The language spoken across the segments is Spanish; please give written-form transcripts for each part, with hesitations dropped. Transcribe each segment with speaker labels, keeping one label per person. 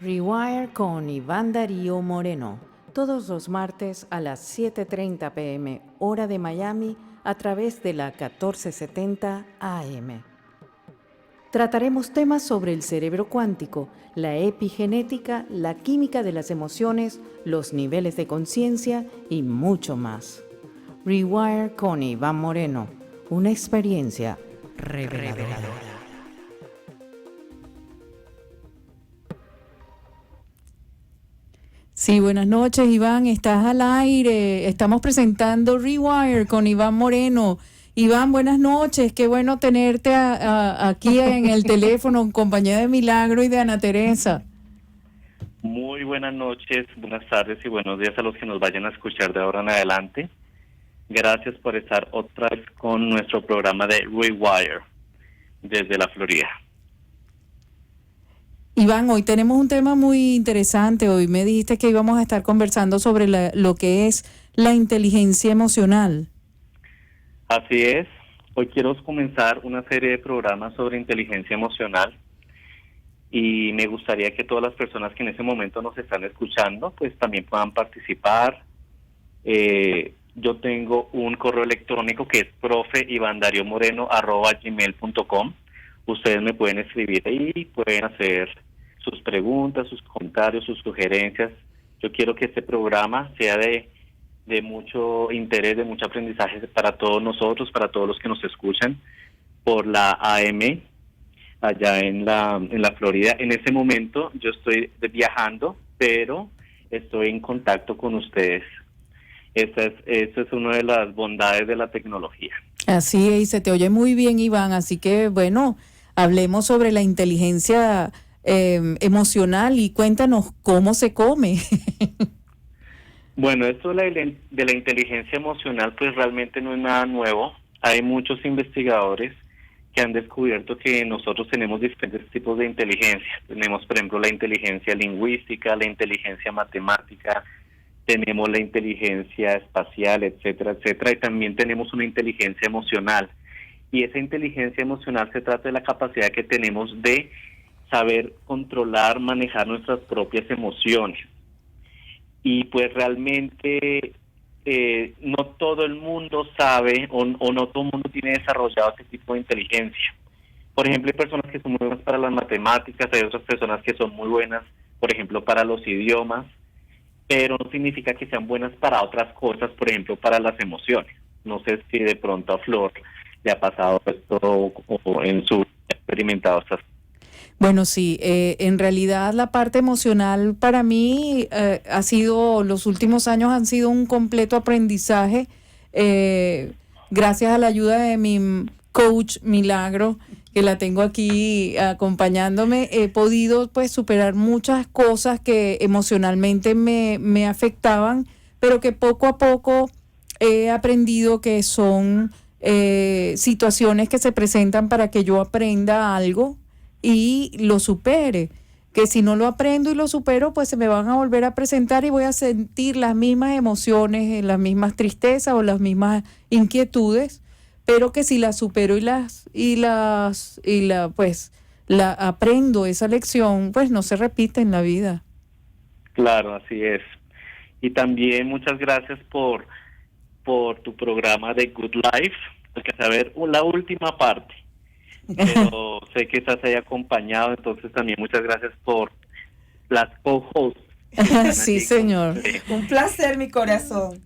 Speaker 1: Rewire con Iván Darío Moreno, todos los martes a las 7:30 p.m. hora de Miami a través de la 1470 AM. Trataremos temas sobre el cerebro cuántico, la epigenética, la química de las emociones, los niveles de conciencia y mucho más. Rewire con Iván Moreno, una experiencia reveladora. Sí, buenas noches, Iván. Estás al aire. Estamos presentando Rewire con Iván Moreno. Iván, buenas noches. Qué bueno tenerte aquí en el teléfono en compañía de Milagro y de Ana Teresa.
Speaker 2: Muy buenas noches, buenas tardes y buenos días a los que nos vayan a escuchar de ahora en adelante. Gracias por estar otra vez con nuestro programa de Rewire desde la Florida.
Speaker 1: Iván, hoy tenemos un tema muy interesante. Hoy me dijiste que íbamos a estar conversando sobre lo que es la inteligencia emocional.
Speaker 2: Así es. Hoy quiero comenzar una serie de programas sobre inteligencia emocional y me gustaría que todas las personas que en ese momento nos están escuchando pues también puedan participar. Yo tengo un correo electrónico que es profe.ivandariomoreno@gmail.com. Ustedes me pueden escribir ahí, pueden hacer sus preguntas, sus comentarios, sus sugerencias. Yo quiero que este programa sea de mucho interés, de mucho aprendizaje para todos nosotros, para todos los que nos escuchan por la AM allá en la Florida. En ese momento yo estoy viajando, pero estoy en contacto con ustedes. Esa es una de las bondades de la tecnología.
Speaker 1: Así es, y se te oye muy bien, Iván. Así que, bueno, hablemos sobre la inteligencia emocional y cuéntanos cómo se come.
Speaker 2: Bueno, esto de la inteligencia emocional pues realmente no es nada nuevo. Hay muchos investigadores que han descubierto que nosotros tenemos diferentes tipos de inteligencia. Tenemos, por ejemplo, la inteligencia lingüística, la inteligencia matemática, tenemos la inteligencia espacial, etcétera, etcétera, y también tenemos una inteligencia emocional. Y esa inteligencia emocional se trata de la capacidad que tenemos de saber controlar, manejar nuestras propias emociones. Y pues realmente no todo el mundo sabe o no todo el mundo tiene desarrollado ese tipo de inteligencia. Por ejemplo, hay personas que son muy buenas para las matemáticas, hay otras personas que son muy buenas, por ejemplo, para los idiomas, pero no significa que sean buenas para otras cosas, por ejemplo, para las emociones. No sé si de pronto a Flor le ha pasado esto o en su experimentado estas.
Speaker 1: Bueno, sí, en realidad la parte emocional para mí los últimos años han sido un completo aprendizaje. Gracias a la ayuda de mi coach Milagro, que la tengo aquí acompañándome, he podido pues superar muchas cosas que emocionalmente me afectaban, pero que poco a poco he aprendido que son situaciones que se presentan para que yo aprenda algo y lo supere, que si no lo aprendo y lo supero, pues se me van a volver a presentar y voy a sentir las mismas emociones, las mismas tristezas o las mismas inquietudes, pero que si las supero la aprendo esa lección, pues no se repite en la vida.
Speaker 2: Claro, así es. Y también muchas gracias por tu programa de Good Life. Alcancé a ver la última parte, pero sé que estás ahí acompañado, entonces también muchas gracias por las co-hosts.
Speaker 1: Sí, señor.
Speaker 3: Un placer, mi corazón.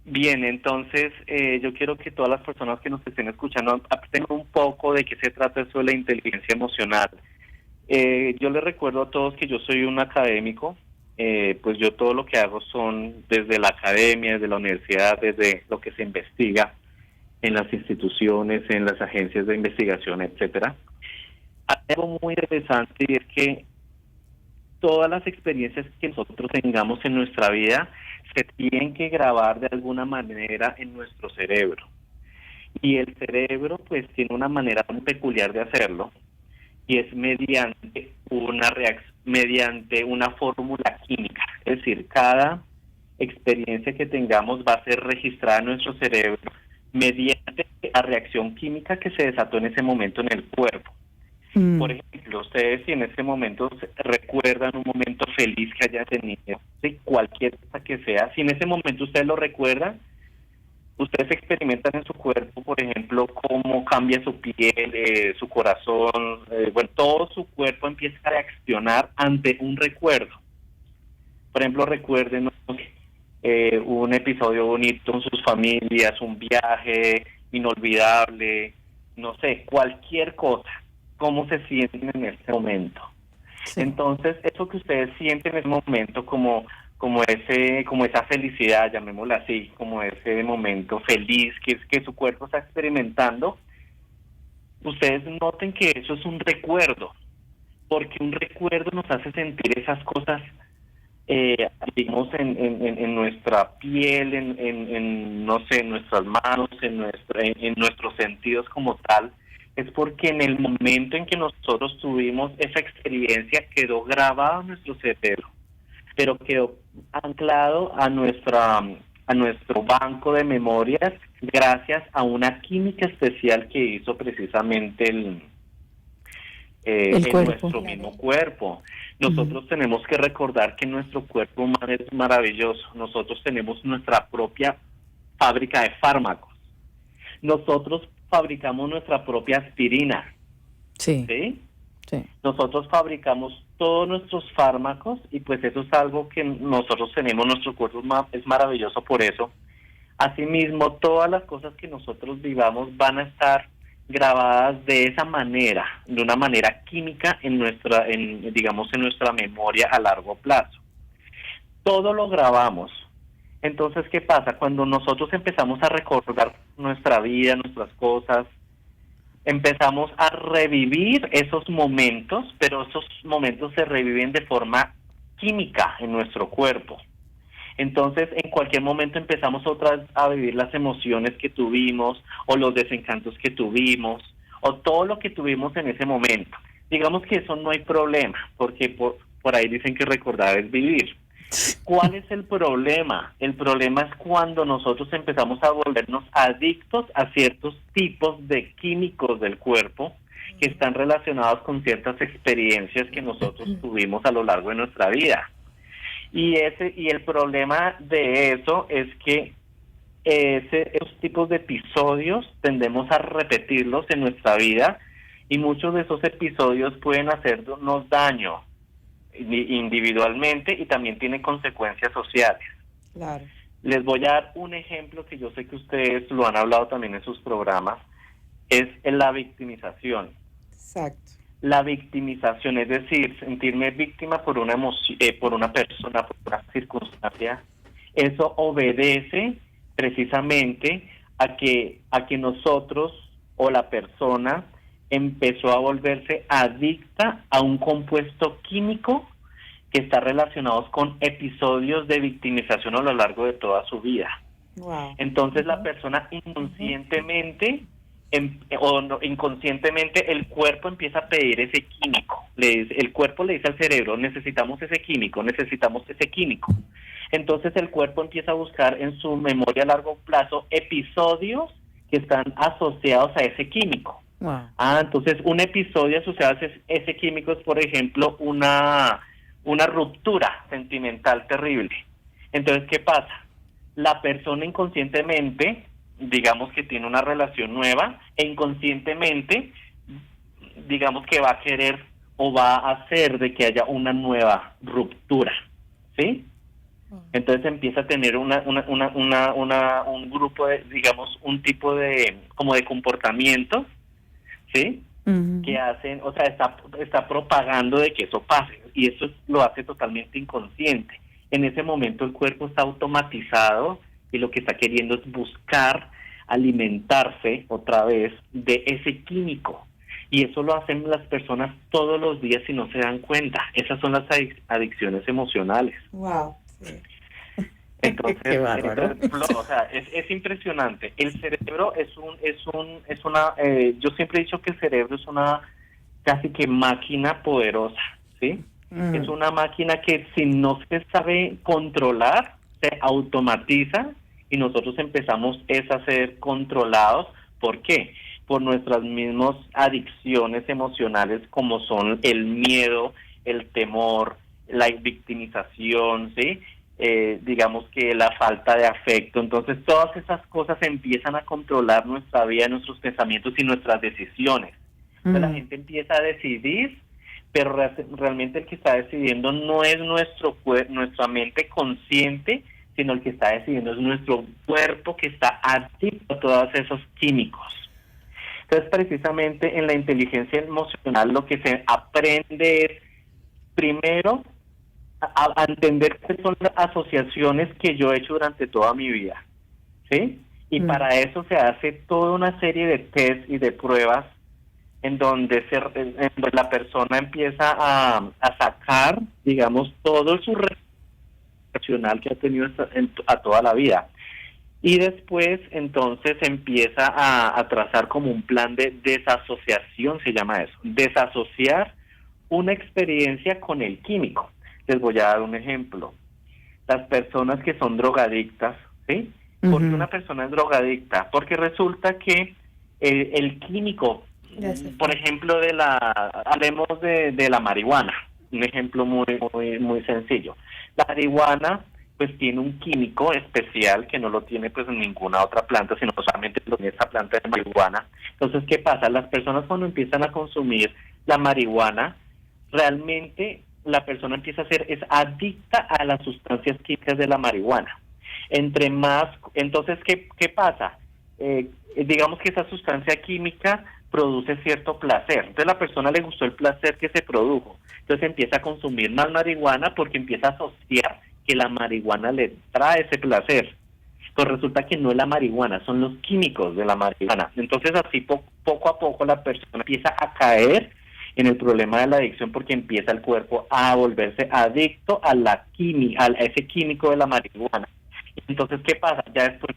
Speaker 2: Bien, entonces yo quiero que todas las personas que nos estén escuchando aprendan un poco de qué se trata eso de la inteligencia emocional. Yo les recuerdo a todos que yo soy un académico, pues yo todo lo que hago son desde la academia, desde la universidad, desde lo que se investiga en las instituciones, en las agencias de investigación, etcétera. Hay algo muy interesante y es que todas las experiencias que nosotros tengamos en nuestra vida se tienen que grabar de alguna manera en nuestro cerebro. Y el cerebro pues tiene una manera muy peculiar de hacerlo y es mediante mediante una fórmula química. Es decir, cada experiencia que tengamos va a ser registrada en nuestro cerebro mediante la reacción química que se desató en ese momento en el cuerpo. Por ejemplo, ejemplo, ustedes si en este momento recuerdan un momento feliz que hayan tenido, ¿sí? Cualquier cosa que sea, si en ese momento ustedes lo recuerdan, ustedes experimentan en su cuerpo, por ejemplo, cómo cambia su piel, su corazón, bueno, todo su cuerpo empieza a reaccionar ante un recuerdo. Por ejemplo, recuerden un episodio bonito con sus familias, un viaje inolvidable, no sé, cualquier cosa, cómo se sienten en este momento. Sí. Entonces, eso que ustedes sienten en ese momento como esa felicidad, llamémosla así, como ese momento feliz que su cuerpo está experimentando, ustedes noten que eso es un recuerdo, porque un recuerdo nos hace sentir esas cosas, digamos, en nuestra piel, no sé, en nuestras manos, en nuestros sentidos como tal. Es porque en el momento en que nosotros tuvimos esa experiencia quedó grabado en nuestro cerebro, pero quedó anclado a nuestro banco de memorias gracias a una química especial que hizo precisamente en nuestro mismo cuerpo. Nosotros tenemos que recordar que nuestro cuerpo humano es maravilloso. Nosotros tenemos nuestra propia fábrica de fármacos. Nosotros fabricamos nuestra propia aspirina.
Speaker 1: Sí.
Speaker 2: ¿Sí? Sí. Nosotros fabricamos todos nuestros fármacos y pues eso es algo que nosotros tenemos, nuestro cuerpo es maravilloso por eso. Asimismo, todas las cosas que nosotros vivamos van a estar grabadas de esa manera, de una manera química en nuestra memoria a largo plazo. Todo lo grabamos. Entonces, ¿qué pasa? Cuando nosotros empezamos a recordar nuestra vida, nuestras cosas, empezamos a revivir esos momentos, pero esos momentos se reviven de forma química en nuestro cuerpo. Entonces, en cualquier momento empezamos otra vez a vivir las emociones que tuvimos, o los desencantos que tuvimos, o todo lo que tuvimos en ese momento. Digamos que eso no hay problema, porque por ahí dicen que recordar es vivir. ¿Cuál es el problema? El problema es cuando nosotros empezamos a volvernos adictos a ciertos tipos de químicos del cuerpo que están relacionados con ciertas experiencias que nosotros tuvimos a lo largo de nuestra vida. Y el problema de eso es que esos tipos de episodios tendemos a repetirlos en nuestra vida y muchos de esos episodios pueden hacernos daño individualmente y también tiene consecuencias sociales.
Speaker 3: Claro.
Speaker 2: Les voy a dar un ejemplo que yo sé que ustedes lo han hablado también en sus programas, es la victimización.
Speaker 3: Exacto.
Speaker 2: La victimización, es decir, sentirme víctima por una por una persona, por una circunstancia, eso obedece precisamente a que nosotros o la persona empezó a volverse adicta a un compuesto químico que está relacionado con episodios de victimización a lo largo de toda su vida.
Speaker 3: Wow.
Speaker 2: Entonces la persona inconscientemente inconscientemente el cuerpo empieza a pedir ese químico. El cuerpo le dice al cerebro, necesitamos ese químico. Entonces el cuerpo empieza a buscar en su memoria a largo plazo episodios que están asociados a ese químico.
Speaker 1: Wow.
Speaker 2: Entonces un episodio asociado a ese químico es, por ejemplo, una ruptura sentimental terrible. Entonces, ¿qué pasa? La persona inconscientemente, digamos que tiene una relación nueva, e inconscientemente, digamos que va a querer o va a hacer de que haya una nueva ruptura, ¿sí? Entonces empieza a tener un grupo de, digamos, un tipo de, como de comportamientos, ¿sí? Uh-huh. Que hacen, o sea, está propagando de que eso pase, y eso lo hace totalmente inconsciente. En ese momento el cuerpo está automatizado y lo que está queriendo es buscar alimentarse otra vez de ese químico. Y eso lo hacen las personas todos los días y no se dan cuenta. Esas son las adicciones emocionales.
Speaker 3: Wow. Sí.
Speaker 2: Entonces, o sea, es impresionante. El cerebro es una yo siempre he dicho que el cerebro es una casi que máquina poderosa, ¿sí? Es una máquina que si no se sabe controlar, se automatiza y nosotros empezamos a ser controlados. ¿Por qué? por nuestras mismas adicciones emocionales como son el miedo, el temor, la victimización, ¿sí? Digamos que la falta de afecto. Entonces todas esas cosas empiezan a controlar nuestra vida, nuestros pensamientos y nuestras decisiones. Entonces la gente empieza a decidir, pero realmente el que está decidiendo no es nuestra mente consciente, sino el que está decidiendo es nuestro cuerpo, que está adicto a todos esos químicos. Entonces, precisamente en la inteligencia emocional lo que se aprende es, primero, a entender qué son las asociaciones que yo he hecho durante toda mi vida, ¿sí? Y para eso se hace toda una serie de test y de pruebas en donde la persona empieza a sacar, digamos, todo su racional que ha tenido a toda la vida. Y después, entonces, empieza a trazar como un plan de desasociación, se llama eso. Desasociar una experiencia con el químico. Les voy a dar un ejemplo. Las personas que son drogadictas, ¿sí? ¿Por qué una persona es drogadicta? Porque resulta que el químico, por ejemplo, hablemos de la marihuana, un ejemplo muy sencillo. La marihuana pues tiene un químico especial que no lo tiene pues en ninguna otra planta, sino solamente en esa planta de marihuana. Entonces, ¿qué pasa? Las personas cuando empiezan a consumir la marihuana, realmente la persona empieza es adicta a las sustancias químicas de la marihuana. Entonces, ¿qué pasa? Digamos que esa sustancia química produce cierto placer. Entonces, a la persona le gustó el placer que se produjo. Entonces, empieza a consumir más marihuana porque empieza a asociar que la marihuana le trae ese placer. Pues resulta que no es la marihuana, son los químicos de la marihuana. Entonces, así poco a poco la persona empieza a caer en el problema de la adicción porque empieza el cuerpo a volverse adicto a ese químico de la marihuana. Entonces, ¿qué pasa? Ya después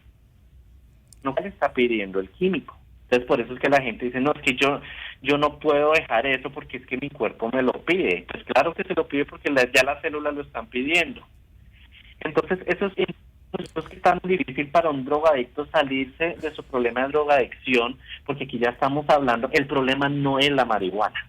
Speaker 2: no le está pidiendo el químico. Entonces, por eso es que la gente dice, no, es que yo no puedo dejar eso porque es que mi cuerpo me lo pide. Pues claro que se lo pide porque ya las células lo están pidiendo. Entonces, eso es que es tan difícil para un drogadicto salirse de su problema de drogadicción, porque aquí ya estamos hablando, el problema no es la marihuana.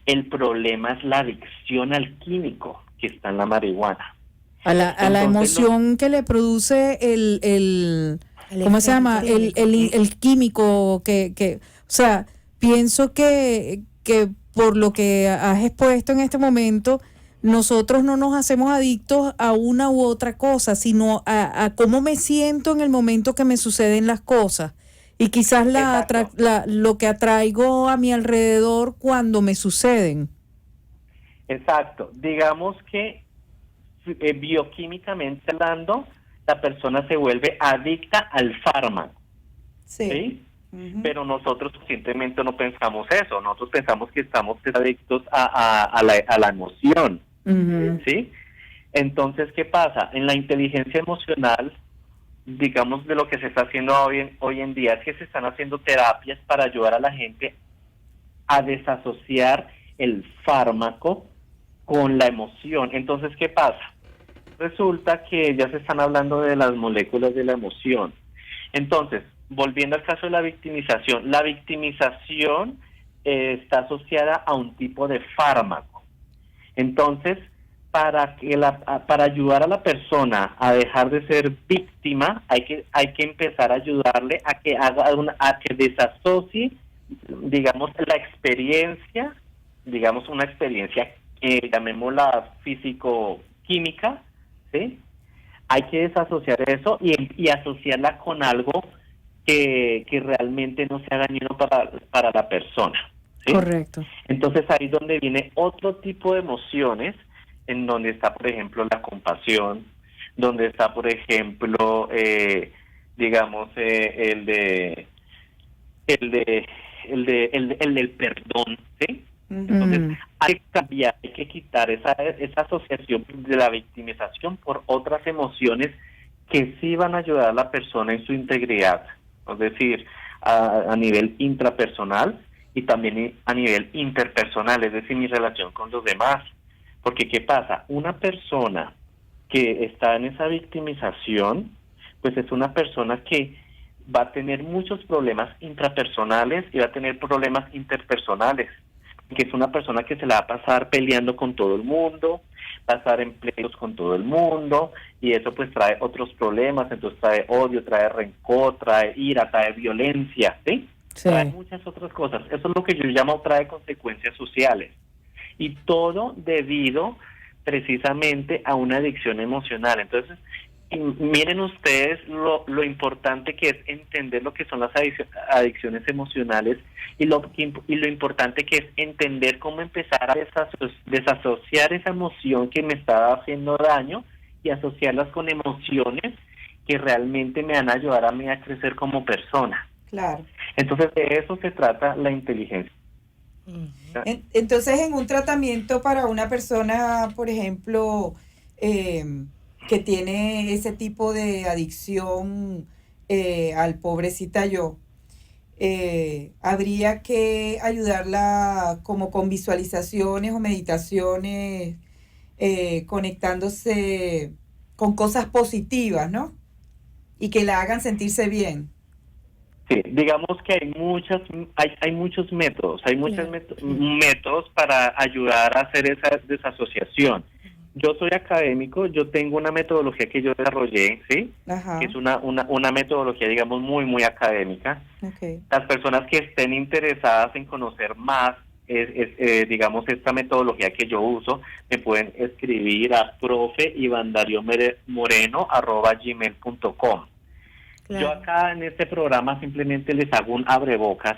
Speaker 2: El problema es la adicción al químico que está en la marihuana.
Speaker 1: A la emoción que le produce el ¿cómo se llama? El químico que, o sea, pienso que por lo que has expuesto en este momento, nosotros no nos hacemos adictos a una u otra cosa, sino a cómo me siento en el momento que me suceden las cosas. Y quizás lo que atraigo a mi alrededor cuando me suceden.
Speaker 2: Exacto. Digamos que bioquímicamente hablando, la persona se vuelve adicta al fármaco. ¿Sí? Uh-huh. Pero nosotros conscientemente no pensamos eso. Nosotros pensamos que estamos adictos a la emoción. Uh-huh. ¿Sí? Entonces, ¿qué pasa? En la inteligencia emocional, digamos, de lo que se está haciendo hoy en día es que se están haciendo terapias para ayudar a la gente a desasociar el fármaco con la emoción. Entonces, ¿qué pasa? Resulta que ya se están hablando de las moléculas de la emoción. Entonces, volviendo al caso de la victimización está asociada a un tipo de fármaco. Entonces, para ayudar a la persona a dejar de ser víctima, hay que empezar a ayudarle a que desasocie, digamos, la experiencia, digamos, una experiencia llamémosla físico-química, ¿sí? Hay que desasociar eso y asociarla con algo que realmente no sea dañino para la persona, ¿sí?
Speaker 1: Correcto.
Speaker 2: Entonces ahí es donde viene otro tipo de emociones, en donde está, por ejemplo, la compasión, donde está, por ejemplo, digamos, el del perdón, ¿sí? Entonces, hay que cambiar, hay que quitar esa asociación de la victimización por otras emociones que sí van a ayudar a la persona en su integridad, es decir, a nivel intrapersonal y también a nivel interpersonal, es decir, mi relación con los demás. Porque, ¿qué pasa? Una persona que está en esa victimización, pues es una persona que va a tener muchos problemas intrapersonales y va a tener problemas interpersonales, que es una persona que se la va a pasar peleando con todo el mundo, va a estar en pleitos con todo el mundo, y eso pues trae otros problemas, entonces trae odio, trae rencor, trae ira, trae violencia, ¿sí?
Speaker 1: Sí.
Speaker 2: Trae muchas otras cosas. Eso es lo que yo llamo trae consecuencias sociales. Y todo debido precisamente a una adicción emocional. Entonces, miren ustedes lo importante que es entender lo que son las adicciones emocionales y lo importante que es entender cómo empezar a desasociar esa emoción que me está haciendo daño y asociarlas con emociones que realmente me van a ayudar a mí a crecer como persona.
Speaker 3: Claro.
Speaker 2: Entonces, de eso se trata la inteligencia.
Speaker 3: Entonces, en un tratamiento para una persona, por ejemplo, que tiene ese tipo de adicción al pobrecita yo, habría que ayudarla como con visualizaciones o meditaciones, conectándose con cosas positivas, ¿no? Y que la hagan sentirse bien.
Speaker 2: Sí, digamos que hay muchos métodos, métodos para ayudar a hacer esa desasociación. Yo soy académico, yo tengo una metodología que yo desarrollé, ¿sí?
Speaker 3: Ajá.
Speaker 2: Que es una metodología, digamos, muy académica.
Speaker 3: Okay.
Speaker 2: Las personas que estén interesadas en conocer más, digamos, esta metodología que yo uso, me pueden escribir a profe.ivandario.moreno@gmail.com.
Speaker 3: Claro.
Speaker 2: Yo acá en este programa simplemente les hago un abrebocas,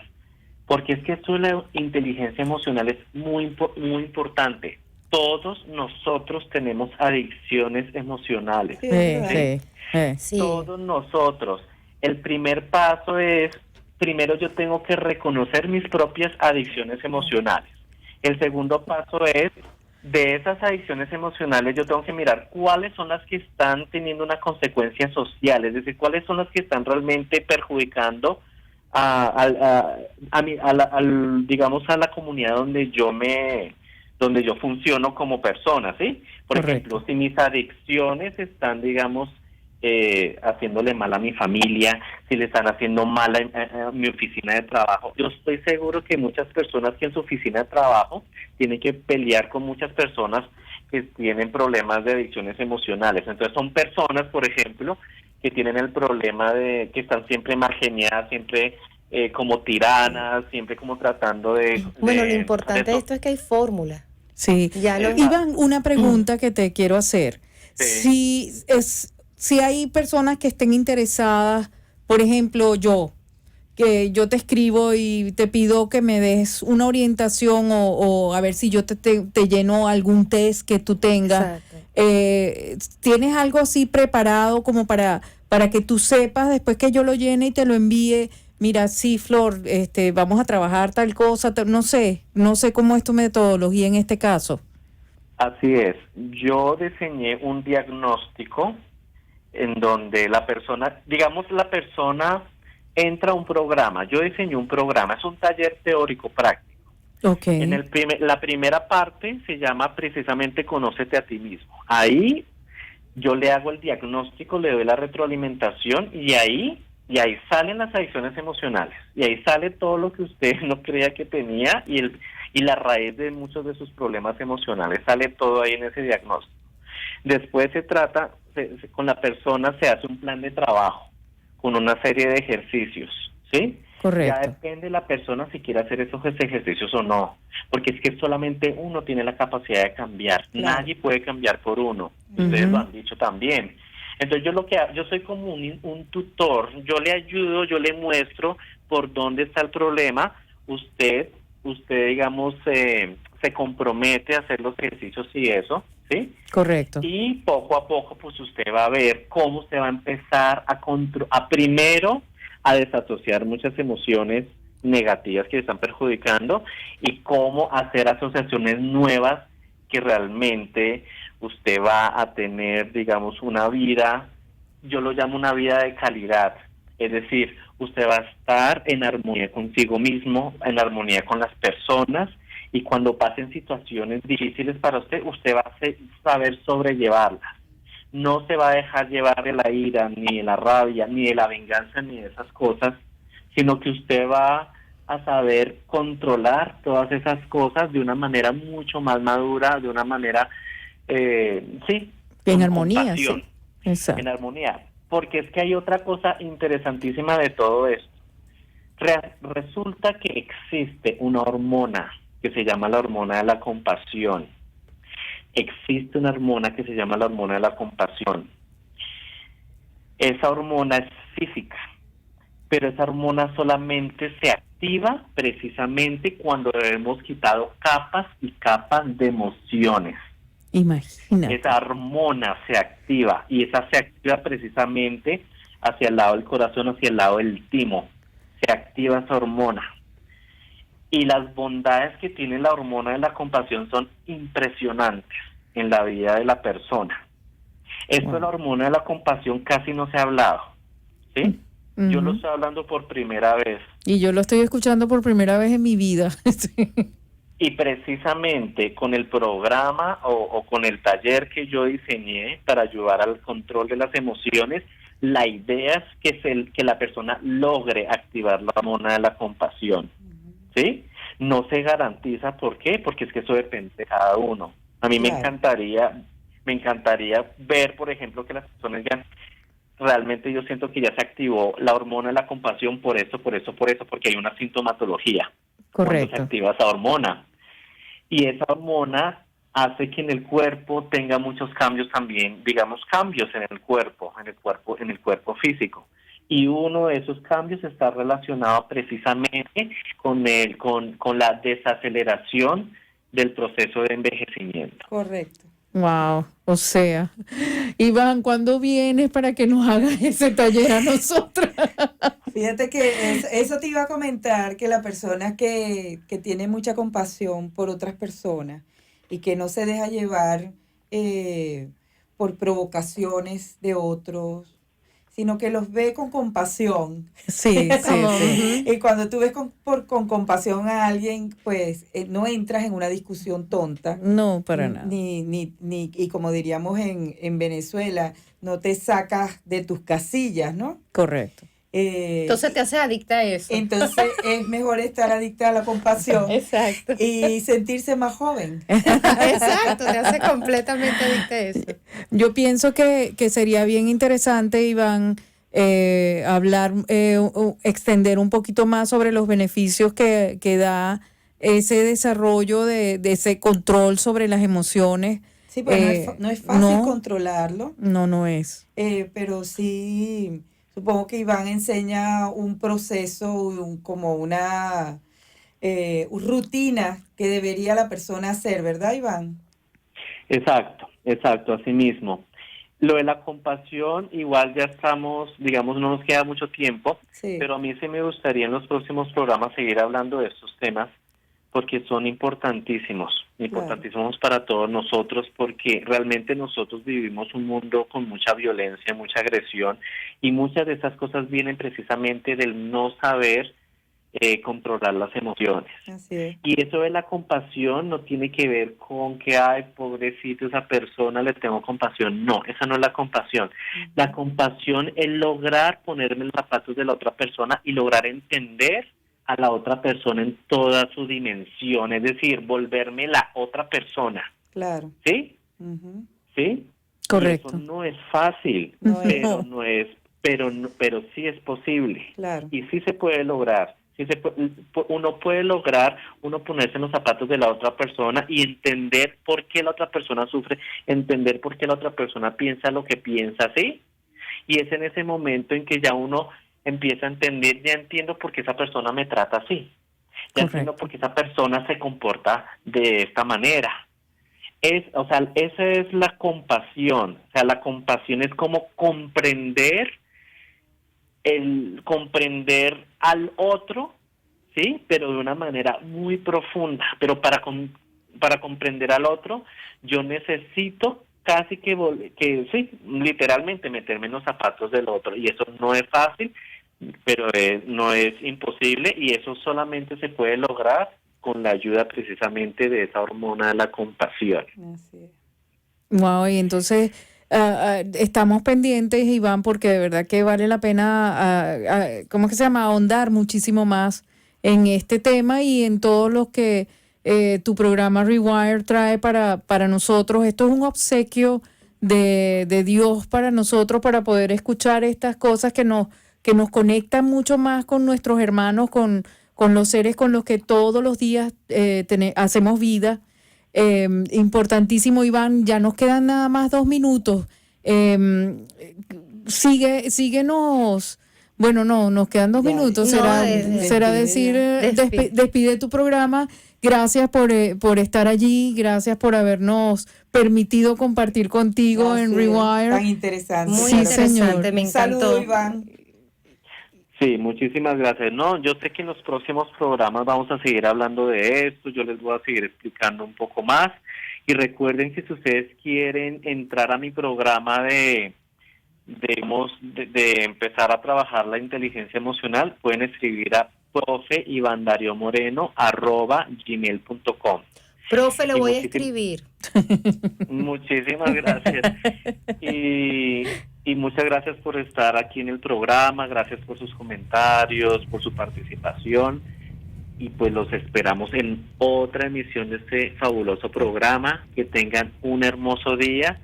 Speaker 2: porque es que esto de la inteligencia emocional es muy importante. Todos nosotros tenemos adicciones emocionales.
Speaker 3: Sí.
Speaker 2: Todos nosotros. El primer paso es, primero yo tengo que reconocer mis propias adicciones emocionales. El segundo paso es, de esas adicciones emocionales yo tengo que mirar cuáles son las que están teniendo una consecuencia social, es decir, cuáles son las que están realmente perjudicando digamos, a la comunidad donde yo funciono como persona, ¿sí? Por ejemplo, si mis adicciones están, digamos, haciéndole mal a mi familia, si le están haciendo mal a mi oficina de trabajo. Yo estoy seguro que muchas personas que en su oficina de trabajo tienen que pelear con muchas personas que tienen problemas de adicciones emocionales. Entonces son personas, por ejemplo, que tienen el problema de que están siempre marginadas, siempre como tiranas, siempre como tratando de...
Speaker 4: Bueno, lo importante de esto es que hay fórmula.
Speaker 1: Sí. Iván, una pregunta que te quiero hacer.
Speaker 2: Sí.
Speaker 1: Si hay personas que estén interesadas, por ejemplo, que yo te escribo y te pido que me des una orientación o a ver si yo te lleno algún test que tú tengas. ¿Tienes algo así preparado como para que tú sepas después que yo lo llene y te lo envíe? Mira, sí, Flor, vamos a trabajar tal cosa, no sé cómo es tu metodología en este caso.
Speaker 2: Así es. Yo diseñé un diagnóstico en donde la persona entra a un programa. Yo diseñé un programa, es un taller teórico práctico.
Speaker 1: Okay.
Speaker 2: La primera parte se llama precisamente Conócete a ti mismo. Ahí yo le hago el diagnóstico, le doy la retroalimentación y ahí salen las adicciones emocionales. Y ahí sale todo lo que usted no creía que tenía y la raíz de muchos de sus problemas emocionales. Sale todo ahí en ese diagnóstico. Después con la persona se hace un plan de trabajo con una serie de ejercicios, ¿sí?
Speaker 1: Correcto.
Speaker 2: Ya depende de la persona si quiere hacer esos ejercicios o no, porque es que solamente uno tiene la capacidad de cambiar,
Speaker 3: Claro.
Speaker 2: Nadie puede cambiar por uno, ustedes lo han dicho también. Entonces yo soy como un tutor, yo le ayudo, yo le muestro por dónde está el problema, usted digamos, se compromete a hacer los ejercicios y eso, ¿sí?
Speaker 1: Correcto.
Speaker 2: Y poco a poco, pues usted va a ver cómo usted va a empezar primero a desasociar muchas emociones negativas que le están perjudicando y cómo hacer asociaciones nuevas que realmente usted va a tener, digamos, una vida, yo lo llamo una vida de calidad. Es decir, usted va a estar en armonía consigo mismo, en armonía con las personas, y cuando pasen situaciones difíciles para usted va a saber sobrellevarlas. no se va a dejar llevar de la ira, ni de la rabia, ni de la venganza, ni de esas cosas, sino que usted va a saber controlar todas esas cosas de una manera mucho más madura, de una manera, sí,
Speaker 1: En
Speaker 2: con
Speaker 1: armonía,
Speaker 2: compasión,
Speaker 1: sí. Exacto.
Speaker 2: en armonía. Porque es que hay otra cosa interesantísima de todo esto. Resulta que existe una hormona que se llama la hormona de la compasión. Existe una hormona que se llama la hormona de la compasión. Esa hormona es física, pero esa hormona solamente se activa precisamente cuando hemos quitado capas y capas de emociones.
Speaker 1: Imagínate.
Speaker 2: Esa hormona se activa y esa se activa precisamente hacia el lado del corazón, hacia el lado del timo. Se activa esa hormona. Y las bondades que tiene la hormona de la compasión son impresionantes en la vida de la persona. Esto de la hormona de la compasión casi no se ha hablado, ¿sí?
Speaker 1: Uh-huh.
Speaker 2: Yo lo estoy hablando por primera vez.
Speaker 1: Y yo lo estoy escuchando por primera vez en mi vida. Sí.
Speaker 2: Y precisamente con el programa o con el taller que yo diseñé para ayudar al control de las emociones, la idea es que la persona logre activar la hormona de la compasión, ¿sí? No se garantiza, ¿por qué? Porque es que eso depende de cada uno. A mí me encantaría ver, por ejemplo, que las personas digan, realmente yo siento que ya se activó la hormona de la compasión por eso, porque hay una sintomatología.
Speaker 1: Correcto.
Speaker 2: Cuando se activa esa hormona. Y esa hormona hace que en el cuerpo tenga muchos cambios también, digamos cambios en el cuerpo físico. Y uno de esos cambios está relacionado precisamente con la desaceleración del proceso de envejecimiento.
Speaker 3: Correcto.
Speaker 1: Wow, o sea, Iván, ¿cuándo vienes para que nos hagas ese taller a nosotras?
Speaker 3: Fíjate que eso te iba a comentar, que la persona que tiene mucha compasión por otras personas y que no se deja llevar por provocaciones de otros, sino que los ve con compasión.
Speaker 1: Sí, sí.
Speaker 3: Y cuando tú ves con compasión a alguien, pues no entras en una discusión tonta.
Speaker 1: No, para nada.
Speaker 3: Y como diríamos en Venezuela, no te sacas de tus casillas, ¿no?
Speaker 1: Correcto.
Speaker 4: Entonces te haces adicta a eso.
Speaker 3: Entonces es mejor estar adicta a la compasión.
Speaker 4: Exacto.
Speaker 3: Y sentirse más joven.
Speaker 4: Exacto, te hace completamente adicta a eso.
Speaker 1: Yo pienso que sería bien interesante, Iván, hablar, extender un poquito más sobre los beneficios que da ese desarrollo de ese control sobre las emociones.
Speaker 3: Sí, pues no es fácil controlarlo.
Speaker 1: No es.
Speaker 3: Pero sí, supongo que Iván enseña un proceso, como una rutina que debería la persona hacer, ¿verdad, Iván?
Speaker 2: Exacto, así mismo. Lo de la compasión, igual ya estamos, digamos, no nos queda mucho tiempo, sí, pero a mí sí me gustaría en los próximos programas seguir hablando de estos temas, porque son importantísimos para todos nosotros, porque realmente nosotros vivimos un mundo con mucha violencia, mucha agresión, y muchas de esas cosas vienen precisamente del no saber controlar las emociones.
Speaker 3: Así es.
Speaker 2: Y eso de la compasión no tiene que ver con que, ay, pobrecito, esa persona, le tengo compasión. No, esa no es la compasión. La compasión es lograr ponerme en los zapatos de la otra persona y lograr entender a la otra persona en toda su dimensión, es decir, volverme la otra persona.
Speaker 3: Claro.
Speaker 2: ¿Sí?
Speaker 3: Uh-huh.
Speaker 2: ¿Sí?
Speaker 1: Correcto.
Speaker 2: Y eso no es fácil, pero sí es posible.
Speaker 3: Claro.
Speaker 2: Y sí se puede lograr. Uno puede lograr ponerse en los zapatos de la otra persona y entender por qué la otra persona sufre, entender por qué la otra persona piensa lo que piensa, ¿sí? Y es en ese momento en que ya uno empieza a entender, ya entiendo por qué esa persona me trata así, ya entiendo por qué esa persona se comporta de esta manera. Esa es la compasión. O sea, la compasión es como comprender al otro, ¿sí? Pero de una manera muy profunda. Pero para comprender al otro, yo necesito casi que sí, literalmente meterme en los zapatos del otro. Y eso no es fácil, pero no es imposible, y eso solamente se puede lograr con la ayuda precisamente de esa hormona de la compasión.
Speaker 3: Así es.
Speaker 1: Wow, y entonces estamos pendientes, Iván, porque de verdad que vale la pena, ¿cómo es que se llama? Ahondar muchísimo más en este tema y en todos los que tu programa Rewire trae para nosotros. Esto es un obsequio de Dios para nosotros, para poder escuchar estas cosas que nos conectan mucho más con nuestros hermanos, con los seres con los que todos los días hacemos vida. Importantísimo, Iván, ya nos quedan nada más 2 minutos. Síguenos. Bueno, no, nos quedan 2 minutos. Será decir, despide tu programa. Gracias por estar allí, gracias por habernos permitido compartir contigo en Rewire.
Speaker 3: Tan interesante.
Speaker 4: Muy interesante, me encantó.
Speaker 3: Saludos, Iván.
Speaker 2: Sí, muchísimas gracias. No, yo sé que en los próximos programas vamos a seguir hablando de esto, yo les voy a seguir explicando un poco más. Y recuerden que si ustedes quieren entrar a mi programa de empezar a trabajar la inteligencia emocional, pueden escribir a profe.ivandariomoreno@gmail.com.
Speaker 4: Profe, lo voy a escribir.
Speaker 2: Muchísimas gracias. Y muchas gracias por estar aquí en el programa, gracias por sus comentarios, por su participación. Y pues los esperamos en otra emisión de este fabuloso programa. Que tengan un hermoso día.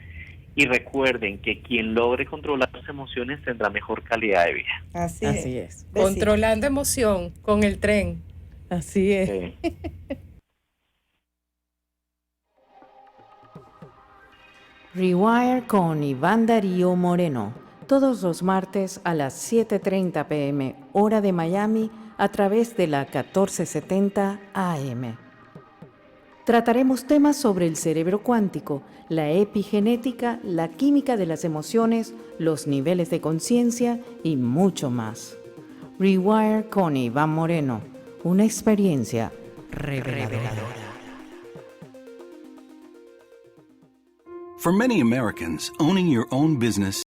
Speaker 2: Y recuerden que quien logre controlar sus emociones tendrá mejor calidad de vida.
Speaker 3: Así es.
Speaker 4: Controlando emoción con el tren.
Speaker 1: Así es.
Speaker 2: Sí.
Speaker 5: Rewire con Iván Darío Moreno, todos los martes a las 7:30 p.m. hora de Miami a través de la 1470 AM. Trataremos temas sobre el cerebro cuántico, la epigenética, la química de las emociones, los niveles de conciencia y mucho más. Rewire con Iván Moreno, una experiencia reveladora.
Speaker 6: For many Americans, owning your own business